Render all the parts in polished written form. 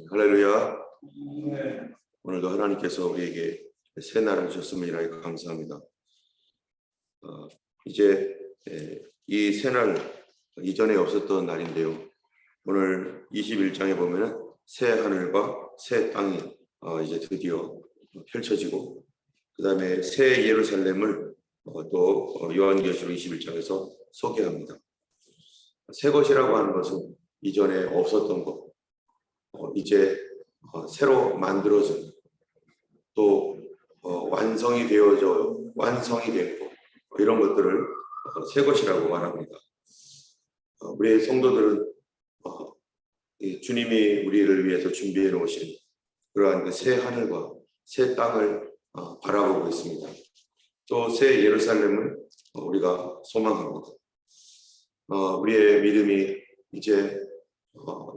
할렐루야. 오늘도 하나님께서 우리에게 새 날을 주셨음을 인하여 감사합니다. 이제 이 새 날 이전에 없었던 날인데요. 오늘 21장에 보면은 새 하늘과 새 땅이 이제 드디어 펼쳐지고, 그 다음에 새 예루살렘을 또 요한계시록 21장에서 소개합니다. 새 것이라고 하는 것은 이전에 없었던 것, 이제 새로 만들어진, 또 완성이 되었고 이런 것들을 새 것이라고 말합니다. 우리의 성도들은 주님이 우리를 위해서 준비해 놓으신 그러한 그 새 하늘과 새 땅을 바라보고 있습니다. 또 새 예루살렘을 우리가 소망합니다. 우리의 믿음이 이제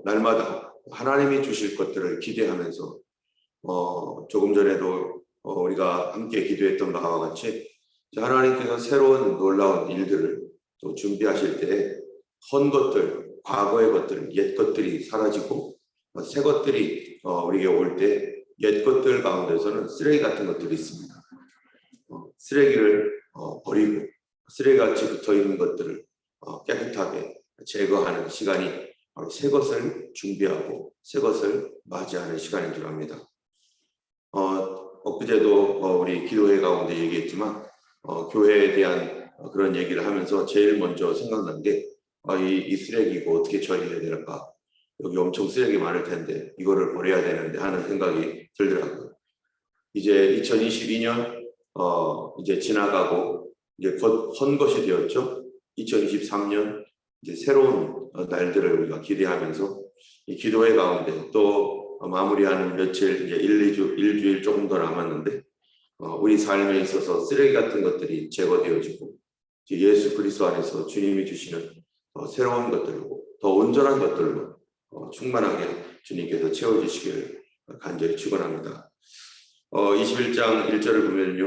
날마다 하나님이 주실 것들을 기대하면서 조금 전에도 우리가 함께 기도했던 바와 같이 하나님께서 새로운 놀라운 일들을 또 준비하실 때 헌 것들, 과거의 것들, 옛 것들이 사라지고 새 것들이 우리에게 올 때 옛 것들 가운데서는 쓰레기 같은 것들이 있습니다. 쓰레기를 버리고 쓰레기같이 붙어있는 것들을 깨끗하게 제거하는 시간이 바로 새 것을 준비하고 새 것을 맞이하는 시간인 줄 압니다. 엊그제도 우리 기도회 가운데 얘기했지만 교회에 대한 그런 얘기를 하면서 제일 먼저 생각난 게 이 쓰레기고 어떻게 처리해야 될까, 여기 엄청 쓰레기 많을 텐데 이거를 버려야 되는데 하는 생각이 들더라고요. 이제 2022년 이제 지나가고 이제 곧 헌 것이 되었죠. 2023년 이제 새로운 날들을 우리가 기대하면서 이 기도회 가운데 또 마무리하는 며칠, 이제 일주일 조금 더 남았는데 우리 삶에 있어서 쓰레기 같은 것들이 제거되어지고 예수 그리스도 안에서 주님이 주시는 새로운 것들로, 더 온전한 것들로 충만하게 주님께서 채워주시기를 간절히 축원합니다. 21장 1절을 보면요,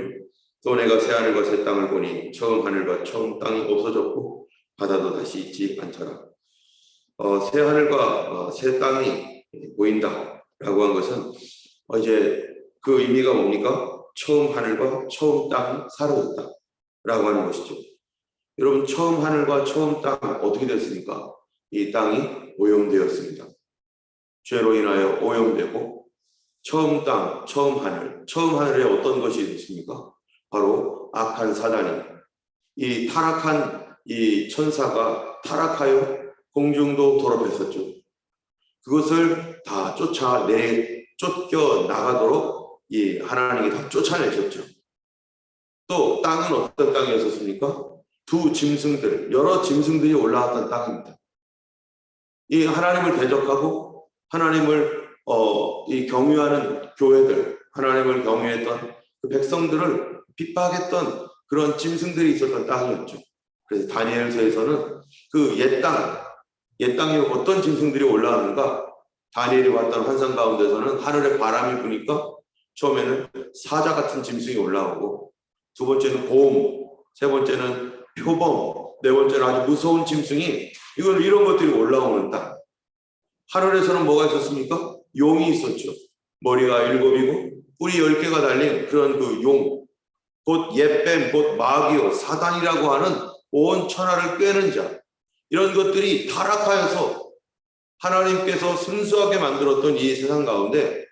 또 내가 새 하늘과 새 땅을 보니 처음 하늘과 처음 땅이 없어졌고 바다도 다시 있지 않더라. 새 하늘과 새 땅이 보인다라고 한 것은 이제 그 의미가 뭡니까? 처음 하늘과 처음 땅이 사라졌다라고 하는 것이죠. 여러분, 처음 하늘과 처음 땅 어떻게 됐습니까? 이 땅이 오염되었습니다. 죄로 인하여 오염되고 처음 땅, 처음 하늘에 어떤 것이 있습니까? 바로 악한 사단이, 이 타락한 이 천사가 타락하여 공중도 더럽혔었죠. 그것을 다 쫓겨 나가도록 이 하나님이 다 쫓아내셨죠. 또 땅은 어떤 땅이었습니까? 두 짐승들, 여러 짐승들이 올라왔던 땅입니다. 이 하나님을 대적하고 하나님을 이 경유하는 교회들, 하나님을 경유했던 그 백성들을 핍박했던 그런 짐승들이 있었던 땅이었죠. 그래서 다니엘서에서는 그 옛 땅에 어떤 짐승들이 올라왔는가, 다니엘이 왔던 환상 가운데서는 하늘에 바람이 부니까 처음에는 사자 같은 짐승이 올라오고, 두 번째는 곰, 세 번째는 표범, 네 번째는 아주 무서운 짐승이, 이런 것들이 올라오는 땅. 하늘에서는 뭐가 있었습니까? 용이 있었죠. 머리가 7이고 뿔이 10개가 달린 그런 그 용, 곧 옛뱀, 곧 마귀요 사단이라고 하는 온 천하를 꿰는 자, 이런 것들이 타락하여서 하나님께서 순수하게 만들었던 이 세상 가운데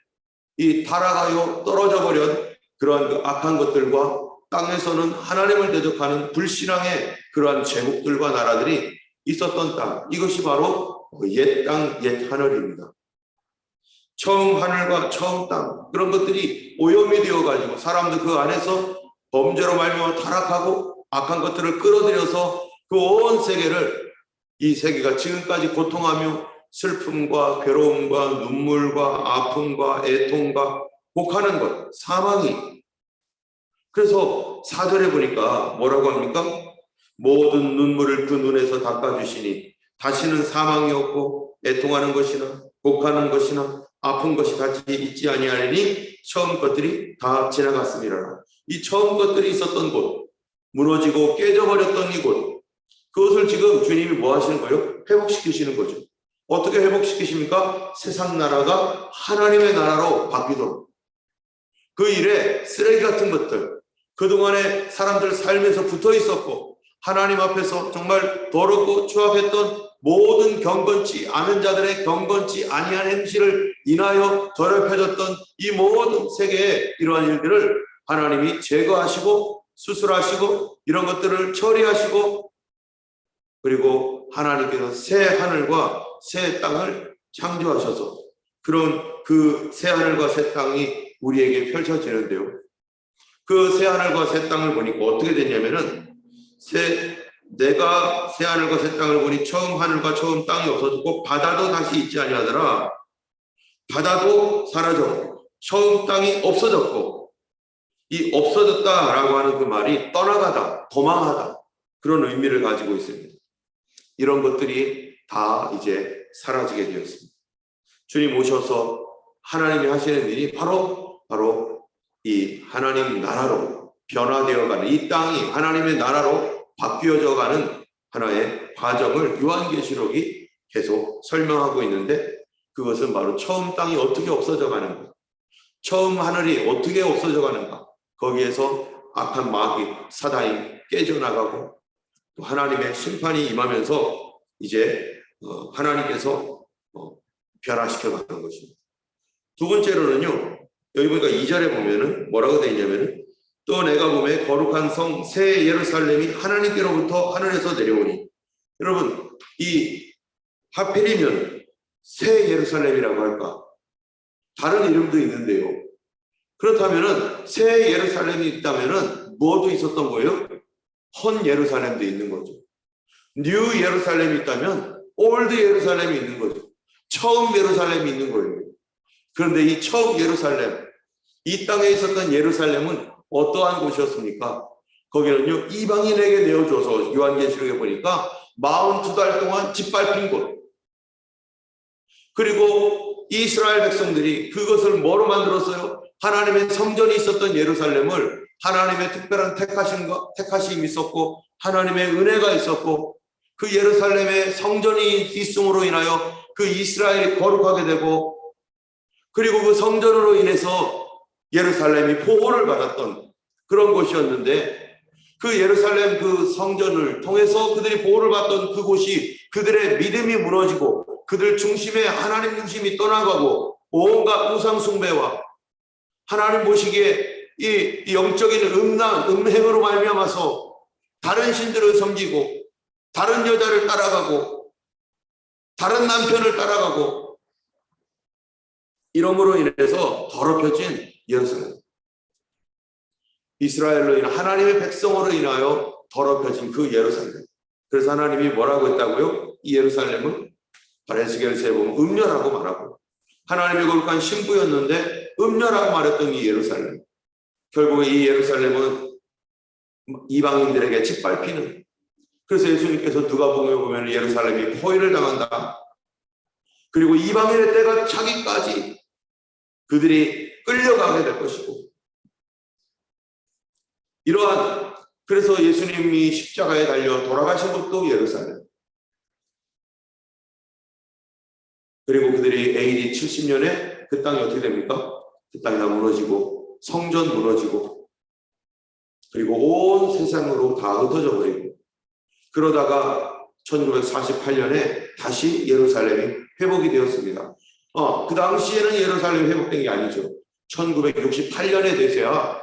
이 타락하여 떨어져 버린 그러한 그 악한 것들과 땅에서는 하나님을 대적하는 불신앙의 그러한 제국들과 나라들이 있었던 땅, 이것이 바로 옛 땅, 옛 하늘입니다. 처음 하늘과 처음 땅, 그런 것들이 오염이 되어가지고 사람들 그 안에서 범죄로 말미암아 타락하고 악한 것들을 끌어들여서 그 온 세계를, 이 세계가 지금까지 고통하며 슬픔과 괴로움과 눈물과 아픔과 애통과 곡하는 것, 사망이. 그래서 4절에 보니까 뭐라고 합니까? 모든 눈물을 그 눈에서 닦아주시니 다시는 사망이 없고 애통하는 것이나 곡하는 것이나 아픈 것이 다시 있지 아니하리니 처음 것들이 다 지나갔음이라. 이 처음 것들이 있었던 곳, 무너지고 깨져버렸던 이곳, 그것을 지금 주님이 뭐 하시는 거예요? 회복시키시는 거죠. 어떻게 회복시키십니까? 세상 나라가 하나님의 나라로 바뀌도록. 그 일에 쓰레기 같은 것들, 그동안에 사람들 삶에서 붙어 있었고 하나님 앞에서 정말 더럽고 추악했던 모든 경건치 않은 자들의 경건치 아니한 행실을 인하여 더럽혀졌던 이 모든 세계의 이러한 일들을 하나님이 제거하시고 수술하시고 이런 것들을 처리하시고, 그리고 하나님께서 새 하늘과 새 땅을 창조하셔서 그런 그 새 하늘과 새 땅이 우리에게 펼쳐지는데요. 그 새 하늘과 새 땅을 보니까 어떻게 됐냐면은 내가 새 하늘과 새 땅을 보니 처음 하늘과 처음 땅이 없어졌고 바다도 다시 있지 아니하더라. 바다도 사라졌고 처음 땅이 없어졌고, 이 없어졌다라고 하는 그 말이 떠나가다, 도망하다, 그런 의미를 가지고 있습니다. 이런 것들이 다 이제 사라지게 되었습니다. 주님 오셔서 하나님이 하시는 일이 바로 이 하나님 나라로 변화되어가는, 이 땅이 하나님의 나라로 바뀌어져가는 하나의 과정을 요한계시록이 계속 설명하고 있는데, 그것은 바로 처음 땅이 어떻게 없어져 가는가, 처음 하늘이 어떻게 없어져 가는가, 거기에서 악한 마귀 사단이 깨져나가고 또 하나님의 심판이 임하면서 이제 하나님께서 변화시켜 가는 것입니다. 두 번째로는요, 여기 보니까 2절에 보면은 뭐라고 되어 있냐면은, 또 내가 보매 거룩한 성 새 예루살렘이 하나님께로부터 하늘에서 내려오니. 여러분, 이 하필이면 새 예루살렘이라고 할까? 다른 이름도 있는데요. 그렇다면은 새 예루살렘이 있다면은 뭐도 있었던 거예요? 헌 예루살렘도 있는 거죠. 뉴 예루살렘이 있다면 올드 예루살렘이 있는 거죠. 처음 예루살렘이 있는 거예요. 그런데 이 처음 예루살렘, 이 땅에 있었던 예루살렘은 어떠한 곳이었습니까? 거기는요, 이방인에게 내어줘서 요한계시록에 보니까 42달 동안 짓밟힌 곳. 그리고 이스라엘 백성들이 그것을 뭐로 만들었어요? 하나님의 성전이 있었던 예루살렘을 하나님의 특별한 택하심이 있었고 하나님의 은혜가 있었고, 그 예루살렘의 성전이 있음으로 인하여 그 이스라엘이 거룩하게 되고, 그리고 그 성전으로 인해서 예루살렘이 보호를 받았던 그런 곳이었는데, 그 예루살렘 그 성전을 통해서 그들이 보호를 받던 그곳이 그들의 믿음이 무너지고 그들 중심에 하나님 중심이 떠나가고 온갖 우상 숭배와 하나님 보시기에 이 영적인 음행으로 말미암아서 다른 신들을 섬기고 다른 여자를 따라가고 다른 남편을 따라가고 이러므로 인해서 더럽혀진 예루살렘, 이스라엘로 인한 하나님의 백성으로 인하여 더럽혀진 그 예루살렘. 그래서 하나님이 뭐라고 했다고요? 이 예루살렘은 에스겔서에 보면 음녀라고 말하고, 하나님의 거룩한 신부였는데 음녀라고 말했던 이 예루살렘, 결국에 이 예루살렘은 이방인들에게 짓밟히는, 그래서 예수님께서 누가복음에 보면 예루살렘이 포위를 당한다, 그리고 이방인의 때가 차기까지 그들이 끌려가게 될 것이고, 이러한, 그래서 예수님이 십자가에 달려 돌아가신 것도 예루살렘, 그리고 그들이 AD 70년에 그 땅이 어떻게 됩니까? 그 땅이 다 무너지고 성전 무너지고 그리고 온 세상으로 다 흩어져 버리고, 그러다가 1948년에 다시 예루살렘이 회복이 되었습니다. 그 당시에는 예루살렘이 회복된 게 아니죠. 1968년에 돼서야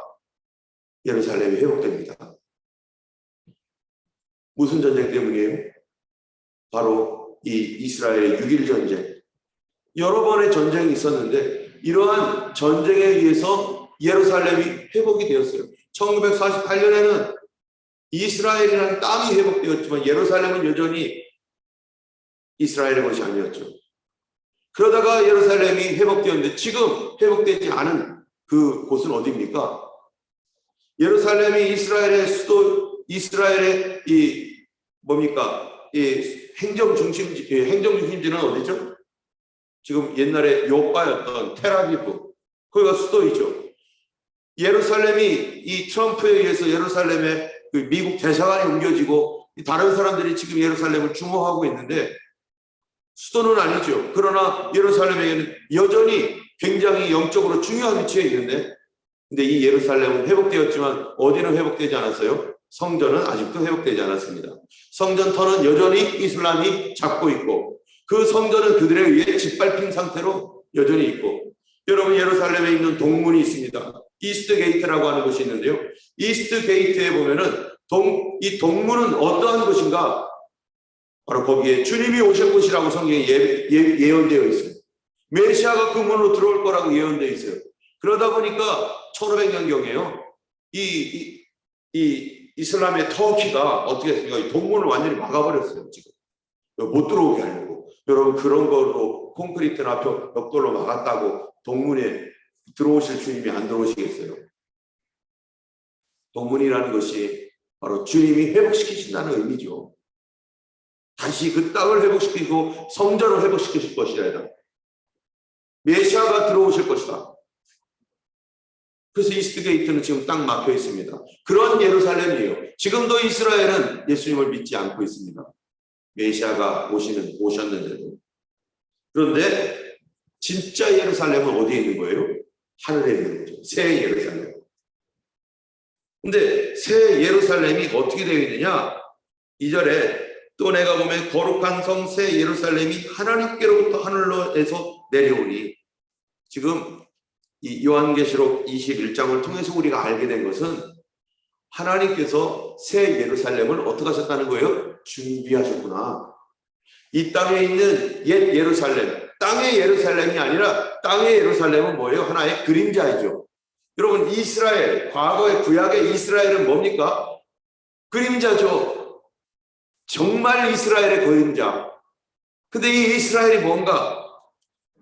예루살렘이 회복됩니다. 무슨 전쟁 때문이에요? 바로 이 이스라엘의 6.1 전쟁. 여러 번의 전쟁이 있었는데 이러한 전쟁에 의해서 예루살렘이 회복이 되었어요. 1948년에는 이스라엘이라는 땅이 회복되었지만 예루살렘은 여전히 이스라엘의 것이 아니었죠. 그러다가 예루살렘이 회복되었는데 지금 회복되지 않은 그 곳은 어디입니까? 예루살렘이 이스라엘의 수도, 이스라엘의 이 행정 중심지는 어디죠? 지금 옛날에 요바였던 텔아비브, 거기가 수도이죠. 예루살렘이 이 트럼프에 의해서 예루살렘에 그 미국 대사관이 옮겨지고 다른 사람들이 지금 예루살렘을 주목하고 있는데, 수도는 아니죠. 그러나 예루살렘에게는 여전히 굉장히 영적으로 중요한 위치에 있는데, 근데 이 예루살렘은 회복되었지만 어디는 회복되지 않았어요? 성전은 아직도 회복되지 않았습니다. 성전터는 여전히 이슬람이 잡고 있고, 그 성전은 그들에 의해 짓밟힌 상태로 여전히 있고, 여러분 예루살렘에 있는 동문이 있습니다. 이스트 게이트라고 하는 곳이 있는데요. 이스트 게이트에 보면은 이 동문은 어떠한 곳인가? 바로 거기에 주님이 오실 곳이라고 성경에 예언되어 있어요. 메시아가 그 문으로 들어올 거라고 예언되어 있어요. 그러다 보니까 1500년경에요. 이 이슬람의 터키가 어떻게 했습니까? 이 동문을 완전히 막아버렸어요. 지금 못 들어오게 하려고. 여러분 그런 걸로 콘크리트나 벽돌로 막았다고 동문에 들어오실 주님이 안 들어오시겠어요? 동문이라는 것이 바로 주님이 회복시키신다는 의미죠. 다시 그 땅을 회복시키고 성전을 회복시키실 것이다. 메시아가 들어오실 것이다. 그래서 이스트 게이트는 지금 딱 막혀 있습니다. 그런 예루살렘이에요. 지금도 이스라엘은 예수님을 믿지 않고 있습니다. 메시아가 오셨는데도. 그런데 진짜 예루살렘은 어디에 있는 거예요? 하늘에 있는 거죠. 새 예루살렘. 근데 새 예루살렘이 어떻게 되어 있느냐? 2절에 또 내가 보면 거룩한 성 새 예루살렘이 하나님께로부터 하늘로에서 내려오니, 지금 이 요한계시록 21장을 통해서 우리가 알게 된 것은 하나님께서 새 예루살렘을 어떻게 하셨다는 거예요? 준비하셨구나. 이 땅에 있는 옛 예루살렘, 땅의 예루살렘이 아니라 땅의 예루살렘은 뭐예요? 하나의 그림자이죠. 여러분 이스라엘, 과거의 구약의 이스라엘은 뭡니까? 그림자죠. 정말 이스라엘의 그림자. 근데 이 이스라엘이 뭔가?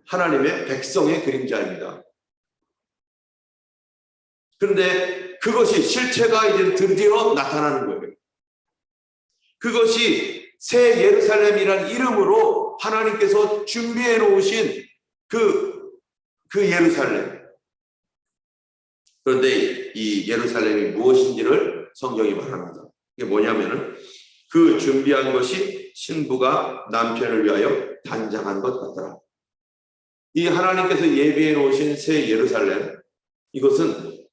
하나님의 백성의 그림자입니다. 그런데 그것이 실체가 이제 드디어 나타나는 거예요. 그것이 새 예루살렘이라는 이름으로 하나님께서 준비해 놓으신 그 예루살렘. 그런데 이 예루살렘이 무엇인지를 성경이 말합니다. 이게 뭐냐면은 그 준비한 것이 신부가 남편을 위하여 단장한 것 같더라. 이 하나님께서 예비해 놓으신 새 예루살렘, 이것은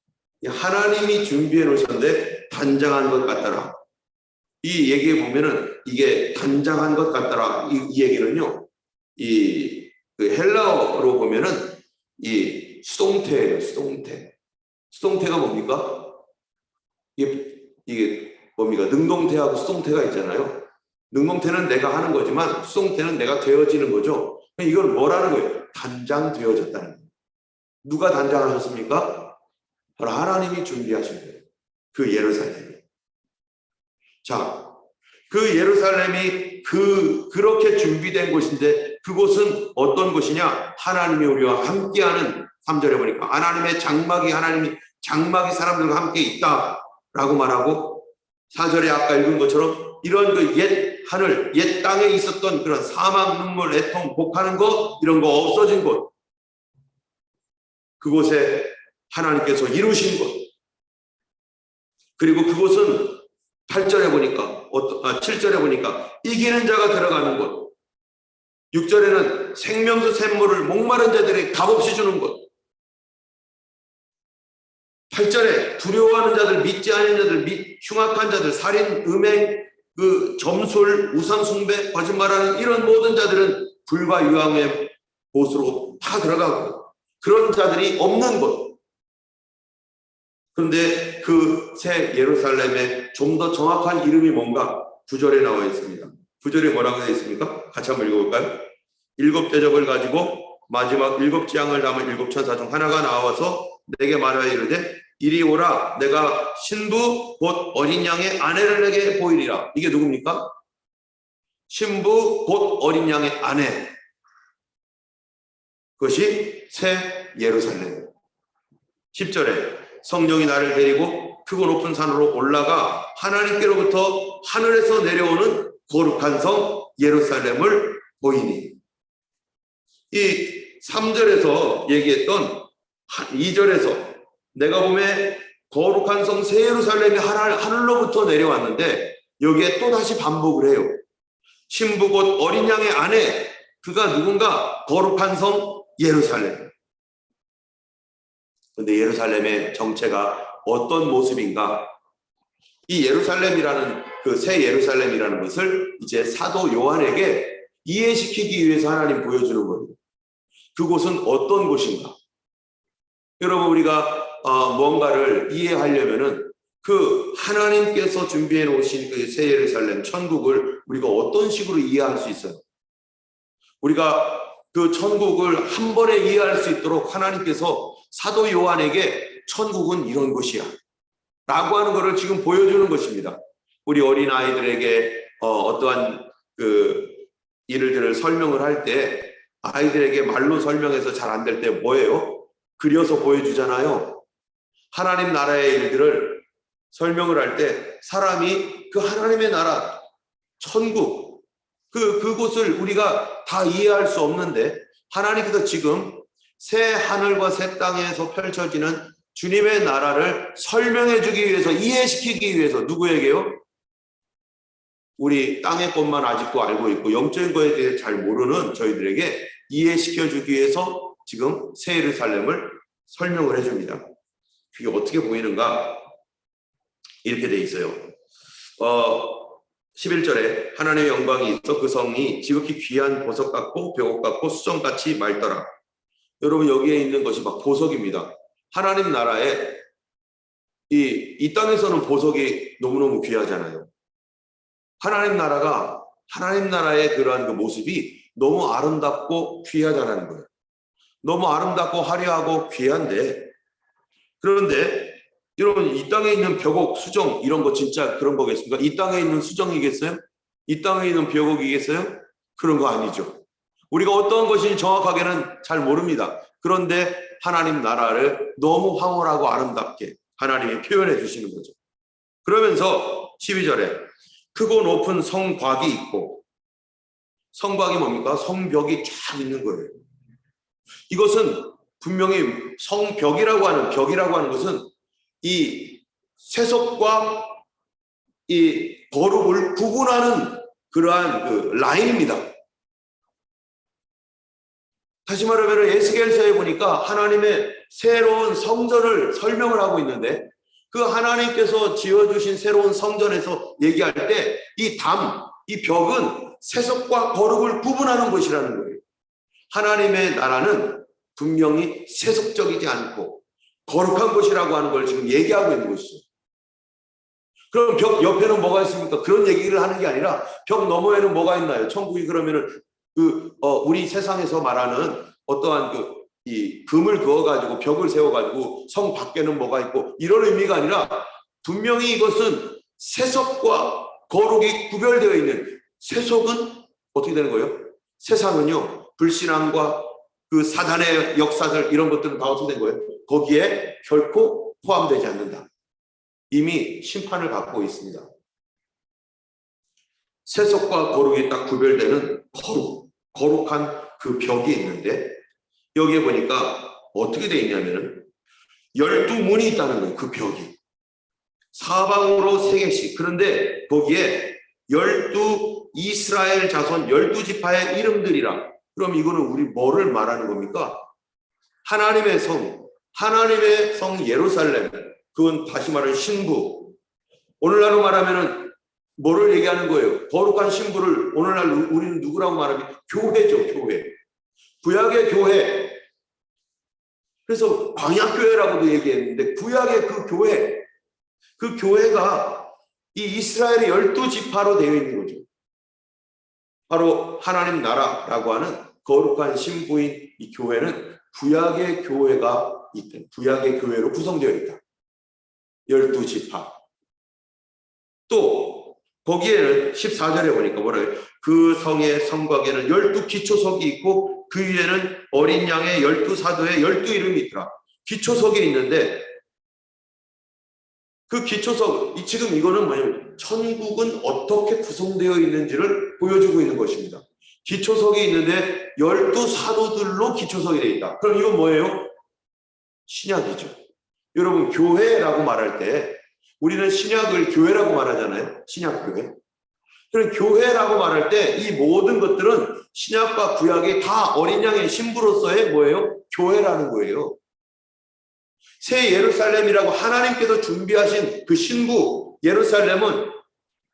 하나님이 준비해 놓으셨는데 단장한 것 같더라. 이 얘기에 보면은 이게 단장한 것 같더라. 이 얘기는요, 그 헬라어로 보면은 이 수동태예요. 수동태가 뭡니까? 이게 뭡니까? 능동태하고 수동태가 있잖아요. 능동태는 내가 하는 거지만 수동태는 내가 되어지는 거죠. 이걸 뭐라는 거예요? 단장되어졌다는 거예요. 누가 단장하셨습니까? 바로 하나님이 준비하신 거예요. 그 예루살렘이. 자, 그 예루살렘이 그렇게 준비된 곳인데 그곳은 어떤 곳이냐? 하나님이 우리와 함께하는, 3절에 보니까 하나님의 장막이 사람들과 함께 있다라고 말하고, 4절에 아까 읽은 것처럼 이런 그 옛 하늘, 옛 땅에 있었던 그런 사막, 눈물, 애통, 복하는 것, 이런 거 없어진 곳, 그곳에 하나님께서 이루신 곳, 그리고 그곳은 8절에 보니까 7절에 보니까 이기는 자가 들어가는 곳, 6절에는 생명수 샘물을 목마른 자들에게 값없이 주는 곳, 8절에 두려워하는 자들, 믿지 않는 자들, 흉악한 자들, 살인, 음행, 그 점술, 우상숭배, 거짓말하는 이런 모든 자들은 불과 유황의 곳으로 다 들어가고, 그런 자들이 없는 곳. 그런데 그 새 예루살렘의 좀 더 정확한 이름이 뭔가? 9절에 나와 있습니다. 9절에 뭐라고 되어 있습니까? 같이 한번 읽어볼까요? 7 대접을 가지고 마지막 7 재앙을 담은 7 천사 중 하나가 나와서 내게 말하여 이르되 이리 오라, 내가 신부 곧 어린 양의 아내를 내게 보이리라. 이게 누굽니까? 신부 곧 어린 양의 아내. 그것이 새 예루살렘. 10절에 성령이 나를 데리고 크고 높은 산으로 올라가 하나님께로부터 하늘에서 내려오는 거룩한 성 예루살렘을 보이니. 이 3절에서 얘기했던 2절에서 내가 보면 거룩한 성 새 예루살렘이 하늘로부터 내려왔는데 여기에 또 다시 반복을 해요. 신부 곧 어린 양의 아내, 그가 누군가? 거룩한 성 예루살렘. 그런데 예루살렘의 정체가 어떤 모습인가? 이 예루살렘이라는 그 새 예루살렘이라는 것을 이제 사도 요한에게 이해시키기 위해서 하나님 보여주는 겁니다. 그곳은 어떤 곳인가? 여러분, 우리가 뭔가를 이해하려면은 그 하나님께서 준비해 놓으신 그 새 예루살렘 천국을 우리가 어떤 식으로 이해할 수 있어요? 우리가 그 천국을 한 번에 이해할 수 있도록 하나님께서 사도 요한에게 천국은 이런 곳이야 라고 하는 것을 지금 보여주는 것입니다. 우리 어린 아이들에게 어떠한 그 일들을 설명을 할 때 아이들에게 말로 설명해서 잘 안 될 때 뭐예요? 그려서 보여주잖아요. 하나님 나라의 일들을 설명을 할 때 사람이 그 하나님의 나라, 천국, 그곳을 우리가 다 이해할 수 없는데 하나님께서 지금 새 하늘과 새 땅에서 펼쳐지는 주님의 나라를 설명해 주기 위해서, 이해시키기 위해서 누구에게요? 우리 땅의 것만 아직도 알고 있고 영적인 것에 대해 잘 모르는 저희들에게 이해시켜 주기 위해서 지금 새 예루살렘을 설명을 해줍니다. 그게 어떻게 보이는가? 이렇게 돼 있어요. 11절에 하나님의 영광이 있어 그 성이 지극히 귀한 보석 같고 벽옥 같고 수정같이 맑더라. 여러분, 여기에 있는 것이 막 보석입니다. 하나님 나라에 이 땅에서는 보석이 너무너무 귀하잖아요. 하나님 나라의 그러한 그 모습이 너무 아름답고 귀하다는 거예요. 너무 아름답고 화려하고 귀한데, 그런데 여러분, 이 땅에 있는 벽옥, 수정 이런 거 진짜 그런 거겠습니까? 이 땅에 있는 수정이겠어요? 이 땅에 있는 벽옥이겠어요? 그런 거 아니죠. 우리가 어떤 것인지 정확하게는 잘 모릅니다. 그런데 하나님 나라를 너무 황홀하고 아름답게 하나님이 표현해 주시는 거죠. 그러면서 12절에 크고 높은 성곽이 있고, 성곽이 뭡니까? 성벽이 쫙 있는 거예요. 이것은 분명히 성벽이라고 하는 것은 이 세속과 이 거룩을 구분하는 그러한 그 라인입니다. 다시 말하면 에스겔서에 보니까 하나님의 새로운 성전을 설명을 하고 있는데, 그 하나님께서 지어주신 새로운 성전에서 얘기할 때 이 벽은 세속과 거룩을 구분하는 것이라는 거예요. 하나님의 나라는 분명히 세속적이지 않고 거룩한 것이라고 하는 걸 지금 얘기하고 있는 것이죠. 그럼 벽 옆에는 뭐가 있습니까? 그런 얘기를 하는 게 아니라 벽 너머에는 뭐가 있나요? 천국이 그러면은 우리 세상에서 말하는 어떠한 이 금을 그어가지고 벽을 세워가지고 성 밖에는 뭐가 있고 이런 의미가 아니라 분명히 이것은 세속과 거룩이 구별되어 있는, 세속은 어떻게 되는 거예요? 세상은요, 불신앙과 그 사단의 역사들 이런 것들은 다 어떻게 된 거예요? 거기에 결코 포함되지 않는다. 이미 심판을 받고 있습니다. 세속과 거룩이 딱 구별되는 거룩한 그 벽이 있는데, 여기에 보니까 어떻게 돼 있냐면은 12문이 있다는 거예요. 그 벽이 사방으로 3개씩. 그런데 거기에 12 이스라엘 자손 12지파의 이름들이라. 그럼 이거는 우리 뭐를 말하는 겁니까? 하나님의 성 예루살렘, 그건 다시 말하는 신부. 오늘날로 말하면은 뭐를 얘기하는 거예요? 거룩한 신부를 오늘날 우리는 누구라고 말하면 교회죠. 교회. 구약의 교회. 그래서 광야교회라고도 얘기했는데 구약의 그 교회가 이 이스라엘의 12지파로 되어 있는 거죠. 바로 하나님 나라라고 하는 거룩한 신부인 이 교회는 구약의 교회가 있다. 구약의 교회로 구성되어 있다. 12지파. 또 거기에는 14절에 보니까 뭐라고 해요? 그 성의 성곽에는 12기초석이 있고 그 위에는 어린 양의 12사도의 12이름이 있더라. 기초석이 있는데 그 기초석, 지금 이거는 뭐냐면 천국은 어떻게 구성되어 있는지를 보여주고 있는 것입니다. 기초석이 있는데 12사도들로 기초석이 되어 있다. 그럼 이건 뭐예요? 신약이죠. 여러분, 교회라고 말할 때 우리는 신약을 교회라고 말하잖아요. 신약교회. 그런 교회라고 말할 때 이 모든 것들은 신약과 구약이 다 어린 양의 신부로서의 뭐예요? 교회라는 거예요. 새 예루살렘이라고 하나님께서 준비하신 그 신부 예루살렘은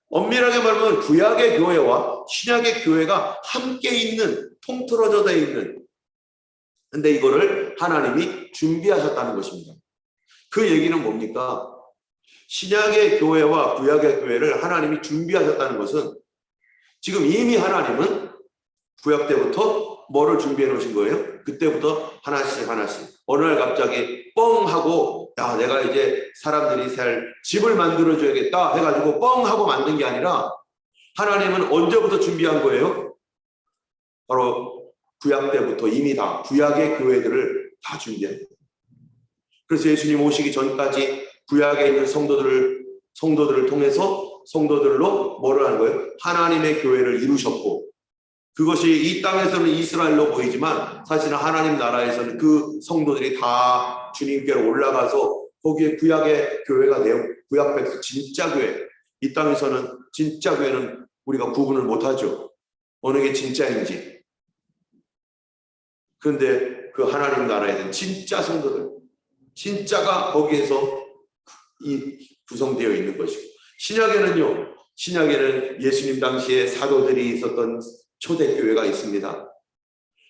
엄밀하게 말하면 구약의 교회와 신약의 교회가 함께 있는, 통틀어져 있는, 근데 이거를 하나님이 준비하셨다는 것입니다. 그 얘기는 뭡니까? 신약의 교회와 구약의 교회를 하나님이 준비하셨다는 것은 지금 이미 하나님은 구약 때부터 뭐를 준비해 놓으신 거예요? 그때부터 하나씩 어느 날 갑자기 뻥 하고 야 내가 이제 사람들이 살 집을 만들어줘야겠다 해가지고 뻥 하고 만든 게 아니라 하나님은 언제부터 준비한 거예요? 바로 구약 때부터 이미 다 구약의 교회들을 다 준비한 거예요. 그래서 예수님 오시기 전까지 구약에 있는 성도들을 통해서 성도들로 뭐를 하는 거예요? 하나님의 교회를 이루셨고, 그것이 이 땅에서는 이스라엘로 보이지만 사실은 하나님 나라에서는 그 성도들이 다 주님께로 올라가서 거기에 구약의 교회가 되어 구약 백성 진짜 교회, 이 땅에서는 진짜 교회는 우리가 구분을 못하죠. 어느 게 진짜인지. 그런데 그 하나님 나라에는 진짜 성도들, 진짜가 거기에서 구성되어 있는 것이고, 신약에는 예수님 당시에 사도들이 있었던 초대교회가 있습니다.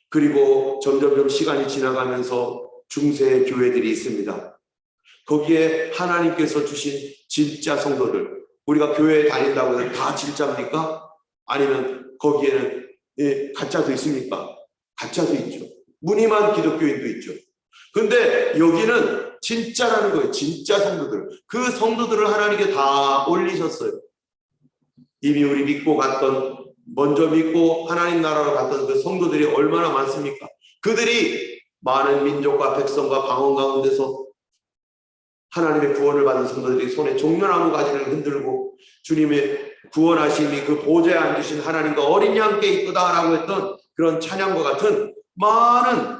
그리고 점점 시간이 지나가면서 중세 교회들이 있습니다. 거기에 하나님께서 주신 진짜 성도들, 우리가 교회에 다닌다고 해서 다 진짜입니까? 아니면 거기에는 가짜도 있습니까? 가짜도 있죠. 무늬만 기독교인도 있죠. 근데 여기는 진짜라는 거예요. 진짜 성도들. 그 성도들을 하나님께 다 올리셨어요. 이미 우리 믿고 갔던, 먼저 믿고 하나님 나라로 갔던 그 성도들이 얼마나 많습니까? 그들이 많은 민족과 백성과 방언 가운데서 하나님의 구원을 받은 성도들이 손에 종려나무 가지를 흔들고 주님의 구원하심이 그 보좌에 앉으신 하나님과 어린 양께 있도다라고 했던 그런 찬양과 같은 많은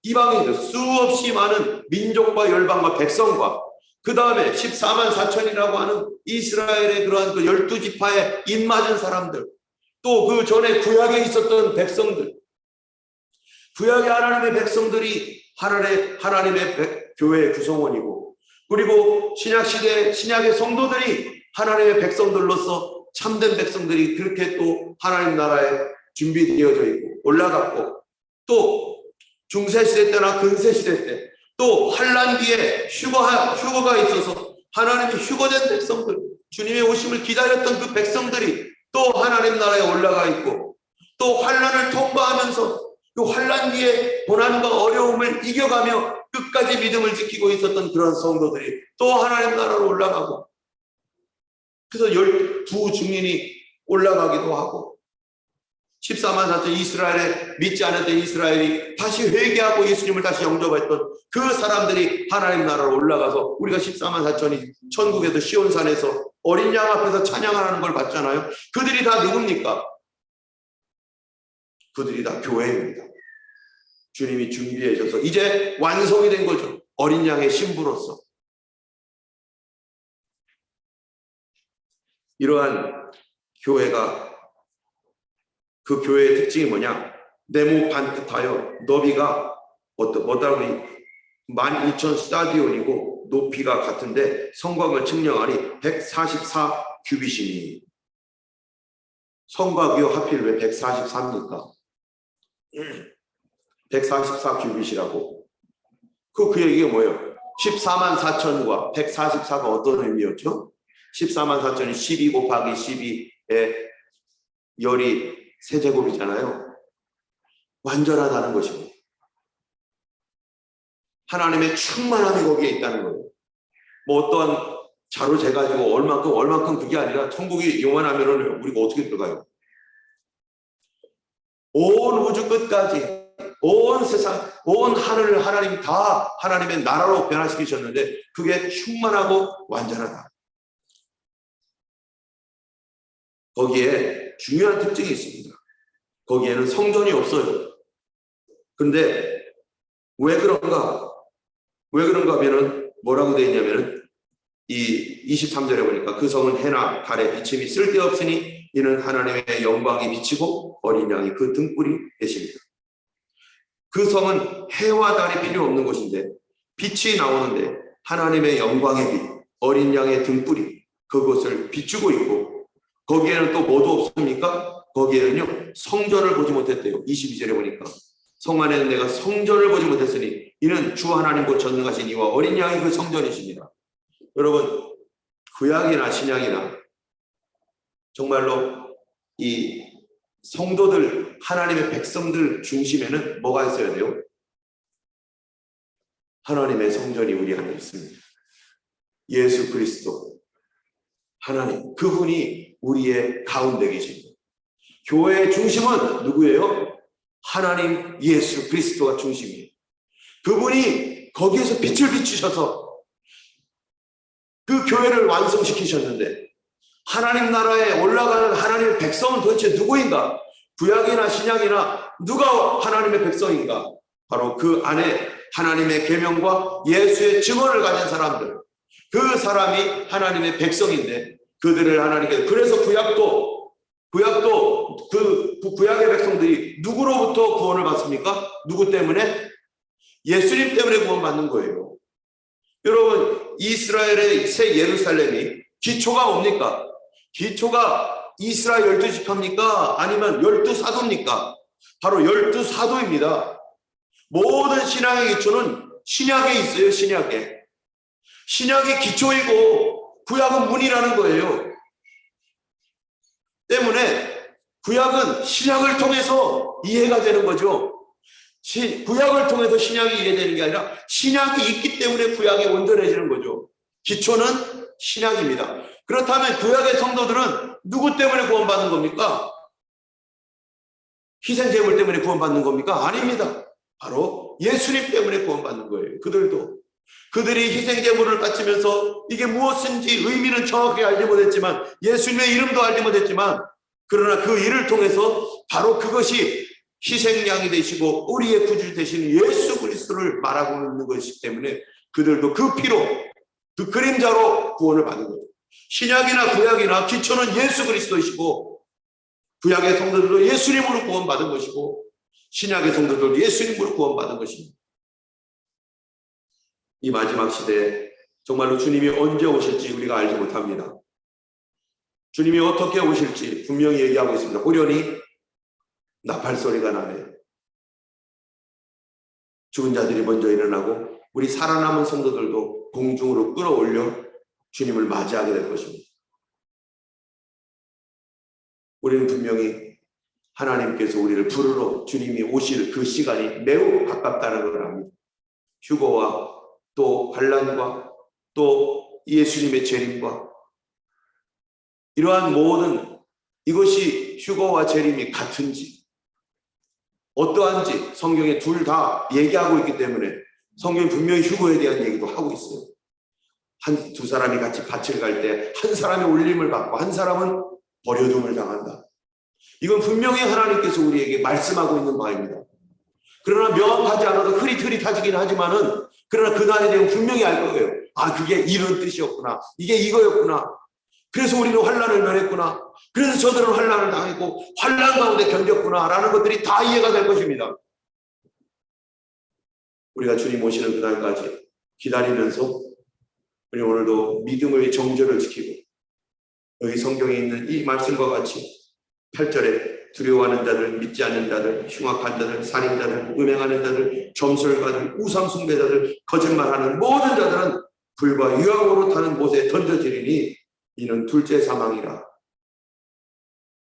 이방인들, 수없이 많은 민족과 열방과 백성과 그 다음에 14만 4천이라고 하는 이스라엘의 그러한 그 12지파에 입맞은 사람들, 또 그 전에 구약에 있었던 백성들, 구약의 하나님의 백성들이 하나님의 교회의 구성원이고, 그리고 신약시대 신약의 성도들이 하나님의 백성들로서 참된 백성들이 그렇게 또 하나님 나라에 준비되어져 있고 올라갔고, 또 중세시대 때나 근세시대 때 또 환난 뒤에 휴거가 있어서 하나님이 휴거된 백성들, 주님의 오심을 기다렸던 그 백성들이 또 하나님 나라에 올라가 있고, 또 환난을 통과하면서 그 환난 뒤에 고난과 어려움을 이겨가며 끝까지 믿음을 지키고 있었던 그런 성도들이 또 하나님 나라로 올라가고, 그래서 12증인이 올라가기도 하고, 14만 4천 이스라엘에 믿지 않았던 이스라엘이 다시 회개하고 예수님을 다시 영접했던 그 사람들이 하나님 나라로 올라가서 우리가 14만 4천이 천국에서 시온산에서 어린 양 앞에서 찬양하는 걸 봤잖아요. 그들이 다 누굽니까? 그들이 다 교회입니다. 주님이 준비해 줘서 이제 완성이 된 거죠. 어린 양의 신부로서. 이러한 교회가, 그 교회의 특징이 뭐냐? 네모 반듯하여 너비가 뭐다고 12,000 스타디온이고 높이가 같은데 성곽을 측량하니 144 규빗이니. 성곽이요, 하필 왜 144입니까? 144 규빗이라고. 그 얘기가 뭐예요? 14만 4천과 144가 어떤 의미였죠? 14만 4천이 12 곱하기 12의 열이 세제곱이잖아요. 완전하다는 것입니다. 하나님의 충만함이 거기에 있다는 거예요. 뭐 어떠한 자로 재가지고 얼만큼 그게 아니라 천국이 요만하면은 우리가 어떻게 들어가요? 온 우주 끝까지, 온 세상, 온 하늘을 하나님이 다 하나님의 나라로 변화시키셨는데 그게 충만하고 완전하다. 거기에 중요한 특징이 있습니다. 거기에는 성전이 없어요. 근데 왜 그런가 하면은 뭐라고 되어 있냐면은 이 23절에 보니까 그 성은 해나 달의 비침이 쓸데없으니 이는 하나님의 영광이 비치고 어린 양이 그 등불이 되십니다. 그 성은 해와 달이 필요 없는 곳인데 빛이 나오는데 하나님의 영광의 빛, 어린 양의 등불이 그곳을 비추고 있고 거기에는 또 뭐도 없습니까? 거기에는요 성전을 보지 못했대요. 22절에 보니까 성 안에는 내가 성전을 보지 못했으니 이는 주 하나님 곧 전능하신 이와 어린 양이 그 성전이십니다. 여러분 구약이나 신약이나 정말로 이 성도들 하나님의 백성들 중심에는 뭐가 있어야 돼요? 하나님의 성전이 우리 안에 있습니다. 예수 그리스도 하나님 그분이 우리의 가운데 계십니다. 교회의 중심은 누구예요? 하나님 예수 그리스도가 중심이에요. 그분이 거기에서 빛을 비추셔서 그 교회를 완성시키셨는데 하나님 나라에 올라가는 하나님의 백성은 도대체 누구인가? 구약이나 신약이나 누가 하나님의 백성인가? 바로 그 안에 하나님의 계명과 예수의 증언을 가진 사람들, 그 사람이 하나님의 백성인데 그들을 하나님께, 그래서 구약도 그 구약의 백성들이 누구로부터 구원을 받습니까? 누구 때문에? 예수님 때문에 구원받는 거예요. 여러분 이스라엘의 새 예루살렘이 기초가 뭡니까? 기초가 이스라엘 12지파입니까? 아니면 12사도입니까? 바로 12사도입니다. 모든 신앙의 기초는 신약에 있어요. 신약에. 신약이 기초이고 구약은 문이라는 거예요. 때문에 구약은 신약을 통해서 이해가 되는 거죠. 구약을 통해서 신약이 이해되는 게 아니라 신약이 있기 때문에 구약이 온전해지는 거죠. 기초는 신약입니다. 그렇다면 구약의 성도들은 누구 때문에 구원받는 겁니까? 희생제물 때문에 구원받는 겁니까? 아닙니다. 바로 예수님 때문에 구원받는 거예요. 그들이 희생제물을 바치면서 이게 무엇인지 의미는 정확히 알지 못했지만 예수님의 이름도 알지 못했지만 그러나 그 일을 통해서 바로 그것이 희생양이 되시고 우리의 구주 되시는 예수 그리스도를 말하고 있는 것이기 때문에 그들도 그 피로 그 그림자로 구원을 받는 거죠. 신약이나 구약이나 기초는 예수 그리스도이시고 구약의 성도들도 예수님으로 구원받은 것이고 신약의 성도들도 예수님으로 구원받은 것입니다. 이 마지막 시대에 정말로 주님이 언제 오실지 우리가 알지 못합니다. 주님이 어떻게 오실지 분명히 얘기하고 있습니다. 호련히 나팔소리가 나네. 죽은 자들이 먼저 일어나고 우리 살아남은 성도들도 공중으로 끌어올려 주님을 맞이하게 될 것입니다. 우리는 분명히 하나님께서 우리를 부르러 주님이 오실 그 시간이 매우 가깝다는 걸 압니다. 휴거와 또 환난과 또 예수님의 재림과 이러한 모든 이것이 휴거와 재림이 같은지 어떠한지 성경에 둘 다 얘기하고 있기 때문에 성경이 분명히 휴거에 대한 얘기도 하고 있어요. 두 사람이 같이 밭을 갈 때 한 사람이 울림을 받고 한 사람은 버려둠을 당한다. 이건 분명히 하나님께서 우리에게 말씀하고 있는 바입니다. 그러나 명확하지 않아도 흐릿흐릿하긴 하지만은 그러나 그날에 대한 분명히 알 거예요. 아, 그게 이런 뜻이었구나. 이게 이거였구나. 그래서 우리는 환난을 면했구나. 그래서 저들은 환난을 당했고 환난 가운데 견뎠구나 라는 것들이 다 이해가 될 것입니다. 우리가 주님 오시는 그날까지 기다리면서 우리 오늘도 믿음의 정절을 지키고 여기 성경에 있는 이 말씀과 같이 8절에 두려워하는 자들, 믿지 않는 자들, 흉악한 자들, 살인자들, 음행하는 자들, 점술가들, 우상 숭배자들, 거짓말하는 모든 자들은 불과 유황으로 타는 못에 던져지리니 이는 둘째 사망이라.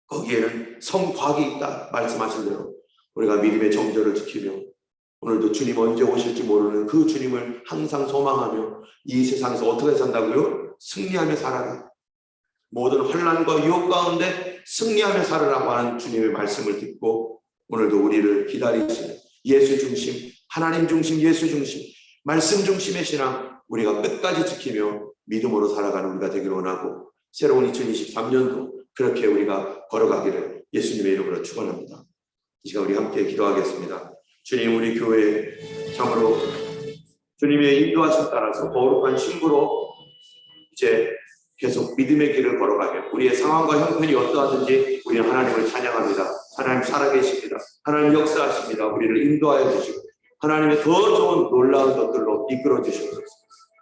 거기에는 성곽이 있다 말씀하신 대로 우리가 믿음의 정절을 지키며 오늘도 주님 언제 오실지 모르는 그 주님을 항상 소망하며 이 세상에서 어떻게 산다고요? 승리하며 살아라. 모든 환난과 유혹 가운데 승리하며 살아라고 하는 주님의 말씀을 듣고 오늘도 우리를 기다리시는 예수 중심, 하나님 중심, 예수 중심, 말씀 중심의 신앙 우리가 끝까지 지키며 믿음으로 살아가는 우리가 되기를 원하고 새로운 2023년도 그렇게 우리가 걸어가기를 예수님의 이름으로 축원합니다. 이 시간 우리 함께 기도하겠습니다. 주님, 우리 교회에 참으로 주님의 인도하심 따라서 거룩한 신부로 이제 계속 믿음의 길을 걸어가며 우리의 상황과 형편이 어떠하든지 우리는 하나님을 찬양합니다. 하나님 살아계십니다. 하나님 역사하십니다. 우리를 인도하여 주시고 하나님의 더 좋은 놀라운 것들로 이끌어 주시옵소서.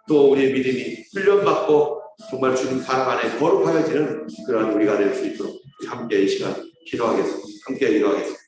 또 우리의 믿음이 훈련받고 정말 주님 사랑 안에 거룩하여지는 그러한 우리가 될 수 있도록 함께 이 시간 기도하겠습니다. 함께 기도하겠습니다.